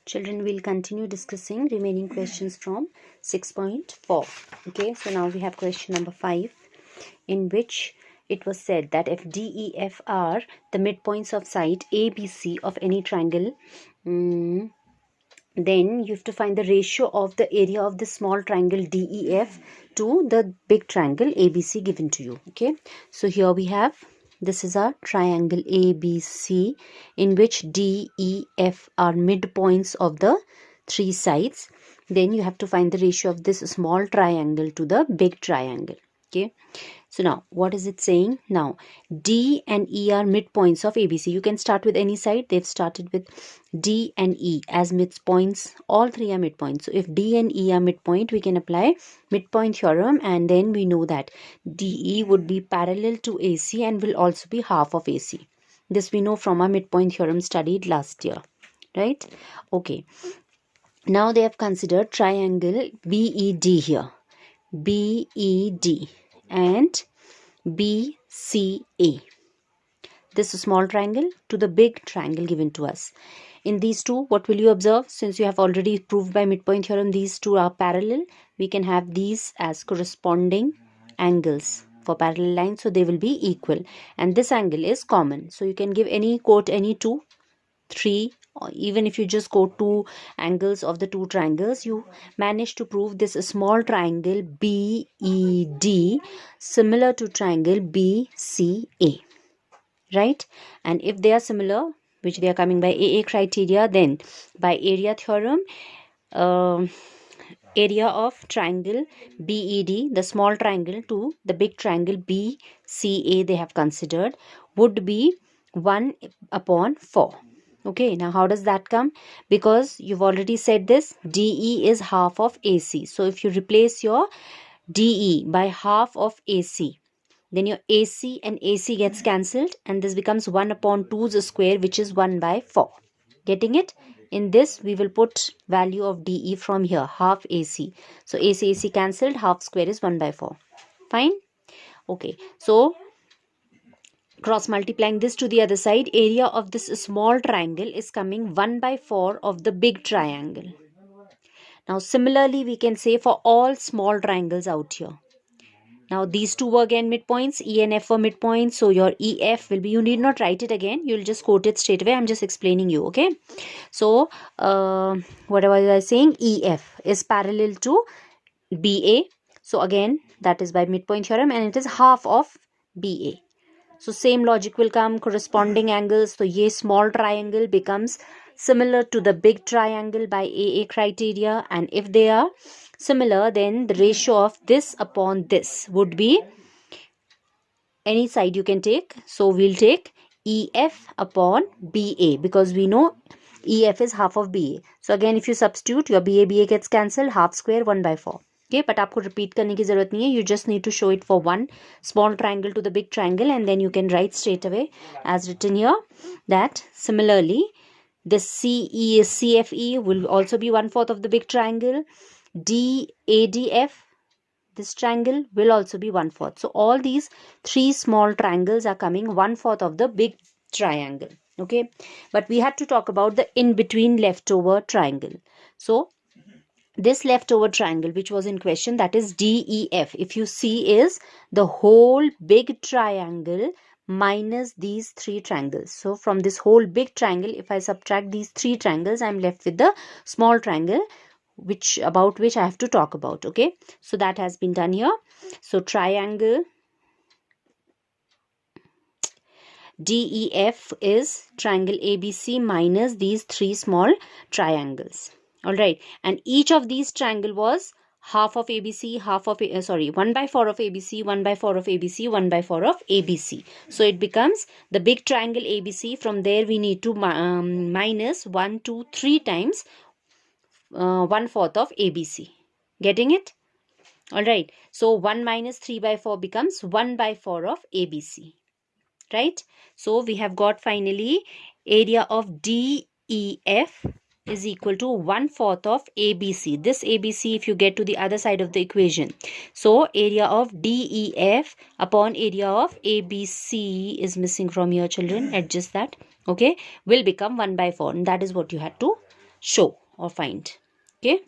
Children, will continue discussing remaining questions from 6.4. Okay, so now we have question number 5, in which it was said that if D, E, F are the midpoints of side ABC of any triangle, then you have to find the ratio of the area of the small triangle DEF to the big triangle ABC given to you. Okay, so here we have, this is our triangle ABC, in which DEF are midpoints of the three sides. Then you have to find the ratio of this small triangle to the big triangle. Okay, so now what is it saying? Now D and E are midpoints of ABC. You can start with any side. They've started with D and E as midpoints. All three are midpoints. So if D and E are midpoint, we can apply midpoint theorem, and then we know that DE would be parallel to AC and will also be half of AC. This we know from our midpoint theorem studied last year, right? Okay. Now they have considered triangle BED here. BED and BCA. This small triangle to the big triangle given to us. In these two, what will you observe? Since you have already proved by midpoint theorem these two are parallel, we can have these as corresponding angles for parallel lines, so they will be equal, and this angle is common. So you can give any, quote any two, three, or even if you just quote two angles of the two triangles, you manage to prove this small triangle BED similar to triangle BCA, right? And if they are similar, which they are coming by AA criteria, then by area theorem, area of triangle BED, the small triangle, to the big triangle BCA they have considered, would be 1/4. Okay, now how does that come? Because you've already said this, DE is half of AC. So if you replace your DE by half of AC, then your AC and AC gets cancelled, and this becomes 1/2's square, which is 1/4. Getting it? In this, we will put value of DE from here, half AC. So AC cancelled, half square is 1/4. Fine? Okay. So cross multiplying this to the other side, area of this small triangle is coming 1/4 of the big triangle. Now similarly, we can say for all small triangles out here. Now these two were again midpoints, E and F were midpoints, so your EF will be, you need not write it again, you'll just quote it straight away. I'm just explaining you, okay? So whatever I was saying, EF is parallel to BA. So again, that is by midpoint theorem, and it is half of BA. So same logic will come, corresponding angles. So ye small triangle becomes similar to the big triangle by AA criteria, and if they are similar, then the ratio of this upon this would be, any side you can take. So we'll take EF upon BA, because we know EF is half of BA. So again, if you substitute, your BA gets cancelled, half square 1/4. Okay, but आपको repeat करने की जरूरत नहीं है. You just need to show it for one small triangle to the big triangle, and then you can write straight away as written here that similarly this CFE will also be 1/4 of the big triangle. DADF, this triangle, will also be 1/4. So all these three small triangles are coming 1/4 of the big triangle. Okay, but we had to talk about the in between leftover triangle. So this leftover triangle which was in question, that is DEF, if you see, is the whole big triangle minus these three triangles. So from this whole big triangle, if I subtract these three triangles, I'm left with the small triangle about which I have to talk about. Okay, so that has been done here. So triangle DEF is triangle ABC minus these three small triangles. All right, and each of these triangle was half of ABC, 1/4 of ABC, 1/4 of ABC, 1/4 of ABC. So it becomes the big triangle ABC. From there we need to minus 1, 2, 3 times 1/4 of ABC. Getting it? All right. So 1 minus 3/4 becomes 1/4 of ABC. Right? So we have got finally area of DEF is equal to 1/4 of ABC. This ABC, if you get to the other side of the equation, so area of DEF upon area of ABC is missing from here, children. Adjust that. Okay, will become 1/4, and that is what you had to show or find. Okay.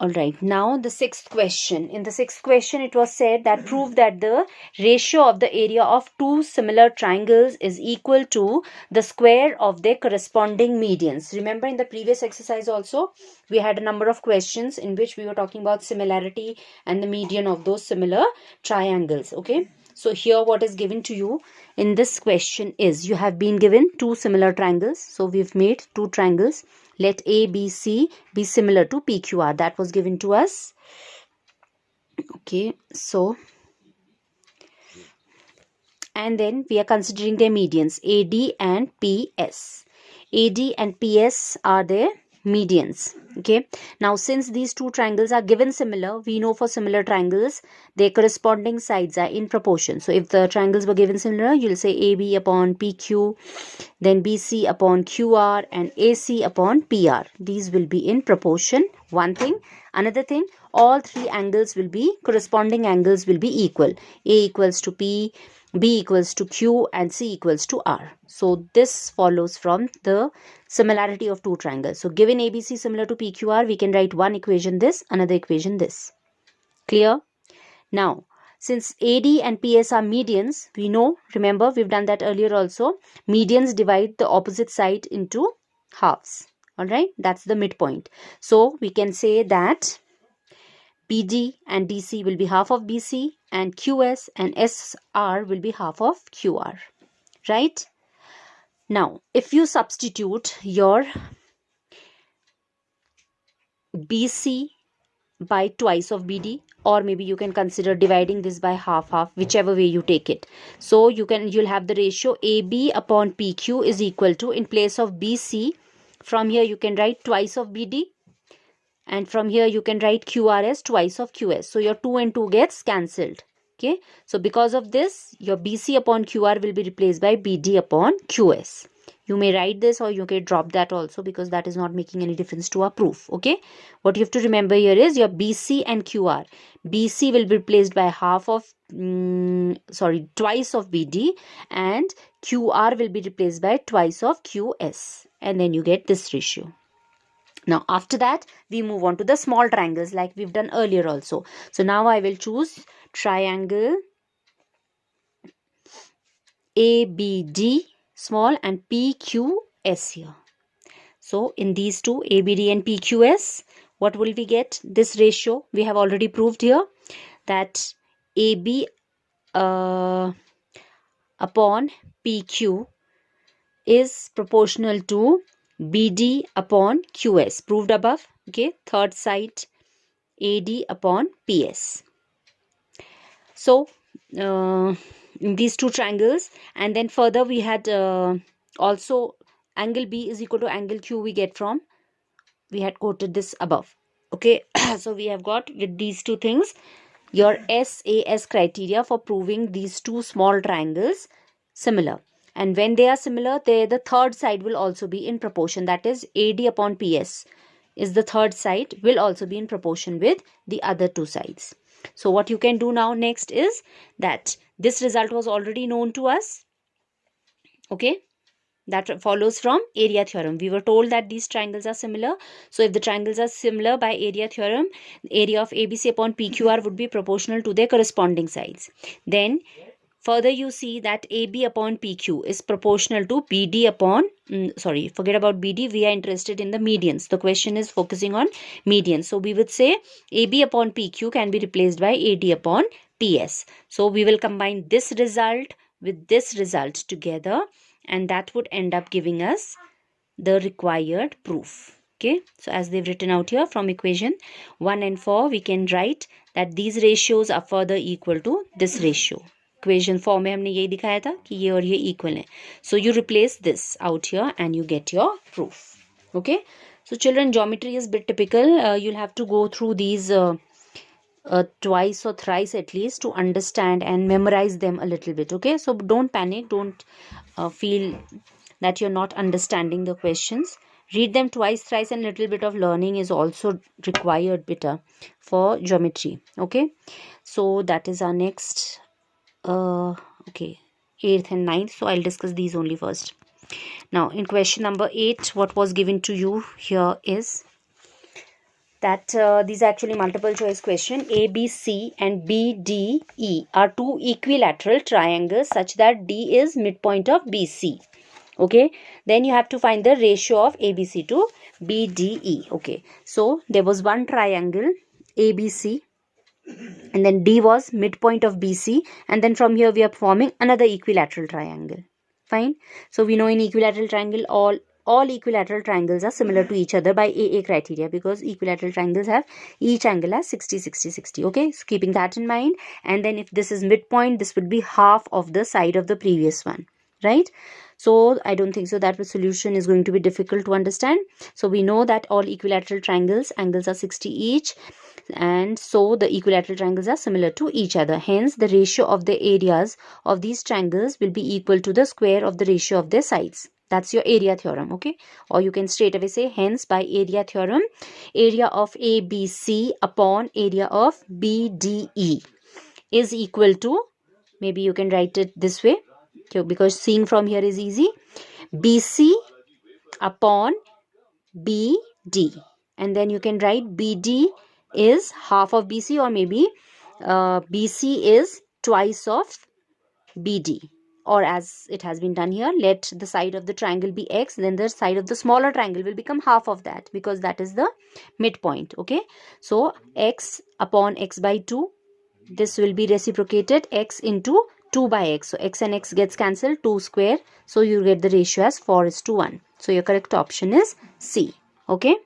All right, now the sixth question. In the sixth question, it was said that prove that the ratio of the area of two similar triangles is equal to the square of their corresponding medians. Remember, in the previous exercise also, we had a number of questions in which we were talking about similarity and the median of those similar triangles. Okay, so here what is given to you in this question is you have been given two similar triangles. So we've made two triangles. Let ABC be similar to PQR. That was given to us. Okay, so and then we are considering their medians AD and PS. AD and PS are their medians. Okay, now since these two triangles are given similar, we know for similar triangles their corresponding sides are in proportion. So if the triangles were given similar, you'll say AB upon PQ, then BC upon QR, and AC upon PR. These will be in proportion. One thing. Another thing, all three angles will be, corresponding angles will be equal. A equals to P, B equals to Q, and C equals to R. So this follows from the similarity of two triangles. So given ABC similar to PQR, we can write one equation this, another equation this. Clear? Now, since AD and PS are medians, we know, remember, we've done that earlier also, medians divide the opposite side into halves. Alright, that's the midpoint. So we can say that BD and DC will be half of BC, and QS and SR will be half of QR. Right? Now, if you substitute your BC by twice of BD, or maybe you can consider dividing this by half, whichever way you take it. So you'll have the ratio AB upon PQ is equal to, in place of BC, from here you can write twice of BD, and from here you can write QR as twice of QS. So your 2 and 2 gets cancelled. Okay, so because of this, your BC upon QR will be replaced by BD upon QS. You may write this or you can drop that also, because that is not making any difference to our proof. Okay, what you have to remember here is your BC and QR. BC will be replaced by twice of BD, and QR will be replaced by twice of QS, and then you get this ratio. Now after that, we move on to the small triangles like we've done earlier also. So now I will choose triangle ABD small and PQS here. So in these two, ABD and PQS, what will we get? This ratio we have already proved here, that AB upon PQ is proportional to BD upon QS, proved above. Okay, third side, AD upon PS. So in these two triangles, and then further we had also angle B is equal to angle Q, we get from, we had quoted this above. Okay, so we have got with these two things your SAS criteria for proving these two small triangles similar. And when they are similar, the third side will also be in proportion. That is AD upon PS is the third side, will also be in proportion with the other two sides. So what you can do now next is that this result was already known to us. Okay, that follows from area theorem. We were told that these triangles are similar. So if the triangles are similar by area theorem, the area of ABC upon PQR would be proportional to their corresponding sides. Then further you see that AB upon PQ is proportional to BD upon, forget about BD, we are interested in the medians. The question is focusing on medians. So we would say AB upon PQ can be replaced by AD upon PS. So we will combine this result with this result together, and that would end up giving us the required proof. Okay, so as they've written out here, from equation 1 and 4 we can write that these ratios are further equal to this ratio. Equation 4 में हमने यही दिखाया था कि ये और ये equal है. So you replace this out here and you get your proof. Okay, so children, geometry is a bit typical. You'll have to go through these twice or thrice at least to understand and memorize them a little bit. Okay, so don't panic, don't feel that you're not understanding the questions. Read them twice, thrice, and little bit of learning is also required better for geometry. Okay, so that is our next okay, 8th and 9th. So I'll discuss these only first. Now in question number 8, what was given to you here is that these are actually multiple choice question. ABC and BDE are two equilateral triangles such that D is midpoint of BC. Okay, then you have to find the ratio of ABC to BDE. Okay, so there was one triangle ABC, and then D was midpoint of BC, and then from here we are forming another equilateral triangle. Fine. So we know in equilateral triangle all equilateral triangles are similar to each other by AA criteria, because equilateral triangles have each angle as 60 60 60. Okay, so keeping that in mind, and then if this is midpoint, this would be half of the side of the previous one, right? So I don't think so that the solution is going to be difficult to understand. So we know that all equilateral triangles angles are 60 each, and so the equilateral triangles are similar to each other. Hence the ratio of the areas of these triangles will be equal to the square of the ratio of their sides. That's your area theorem. Okay, or you can straight away say, hence by area theorem, area of ABC upon area of BDE is equal to, maybe you can write it this way, because seeing from here is easy, BC upon BD, and then you can write BD is half of BC, or maybe BC is twice of BD, or as it has been done here, let the side of the triangle be X, then the side of the smaller triangle will become half of that, because that is the midpoint. Okay, so X upon X by 2, this will be reciprocated X into 2 by X, so X and X gets cancelled, 2 square, so you get the ratio as 4:1. So your correct option is C. Okay.